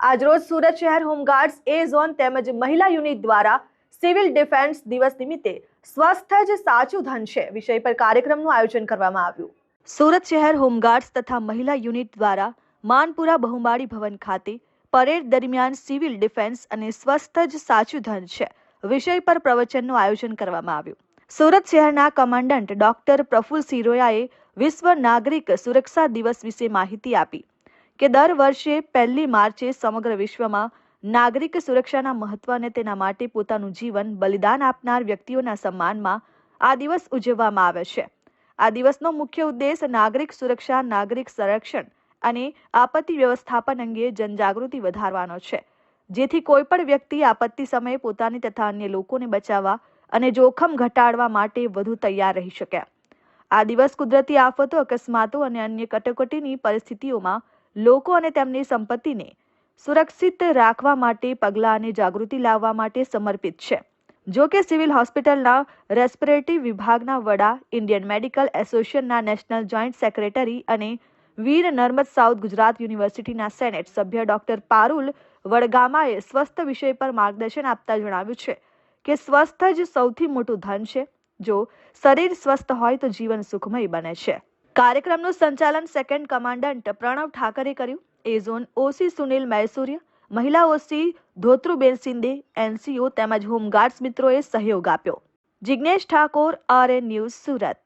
આજરોજ સુરત શહેર હોમગાર્ડ્સ એ ઝોન તેમજ મહિલા યુનિટ દ્વારા સિવિલ ડિફેન્સ દિવસ નિમિત્તે સ્વસ્થ જ સાચું ધન છે વિષય પર કાર્યક્રમનું આયોજન કરવામાં આવ્યું। સુરત શહેર હોમગાર્ડ્સ તથા મહિલા યુનિટ દ્વારા માનપુરા બહુમાળી ભવન ખાતે પરેડ દરમિયાન સિવિલ ડિફેન્સ અને સ્વસ્થ જ સાચું ધન છે વિષય પર પ્રવચનનું આયોજન કરવામાં આવ્યું। સુરત શહેરના કમાન્ડન્ટ ડોક્ટર પ્રફુલ સિરોયાએ વિશ્વ નાગરિક સુરક્ષા દિવસ વિશે માહિતી આપી કે દર વર્ષે 1 માર્ચે સમગ્ર વિશ્વમાં નાગરિક સુરક્ષાના મહત્વ અને તેના માટે પોતાનું જીવન બલિદાન આપનાર વ્યક્તિઓના સન્માનમાં આ દિવસ ઉજવવામાં આવે છે। આ દિવસનો મુખ્ય ઉદ્દેશ નાગરિક સુરક્ષા, નાગરિક સંરક્ષણ અને આપત્તિ વ્યવસ્થાપન અંગે જનજાગૃતિ વધારવાનો છે, જેથી કોઈ પણ વ્યક્તિ આપત્તિ સમયે પોતાની તથા અન્ય લોકોને બચાવવા અને જોખમ ઘટાડવા માટે વધુ તૈયાર રહી શકે। આ દિવસ કુદરતી આફતો, અકસ્માતો અને અન્ય કટોકટીની પરિસ્થિતિઓમાં લોકો અને તેમની સંપત્તિને સુરક્ષિત રાખવા માટે પગલાં અને જાગૃતિ લાવવા માટે સમર્પિત છે। જો કે સિવિલ હોસ્પિટલના રેસ્પિરેટરી વિભાગના વડા, ઇન્ડિયન મેડિકલ એસોસિએશનના નેશનલ જોઈન્ટ સેક્રેટરી અને વીર નર્મદ સાઉથ ગુજરાત યુનિવર્સિટીના સેનેટ સભ્ય ડોક્ટર પારુલ વડગામાએ સ્વસ્થ વિષય પર માર્ગદર્શન આપતા જણાવ્યું છે કે સ્વસ્થ જ સૌથી મોટું ધન છે। જો શરીર સ્વસ્થ હોય તો જીવન સુખમય બને છે। કાર્યક્રમનું સંચાલન સેકન્ડ કમાન્ડન્ટ પ્રણવ ઠાકરે કર્યું। એ ઝોન ઓસી સુનિલ મૈસુરિયા, મહિલા ઓસી ધોત્રુબેન સિંધે, એનસીઓ તેમજ હોમગાર્ડ્સ મિત્રોએ સહયોગ આપ્યો। Jignesh Thakor, RN news, Surat.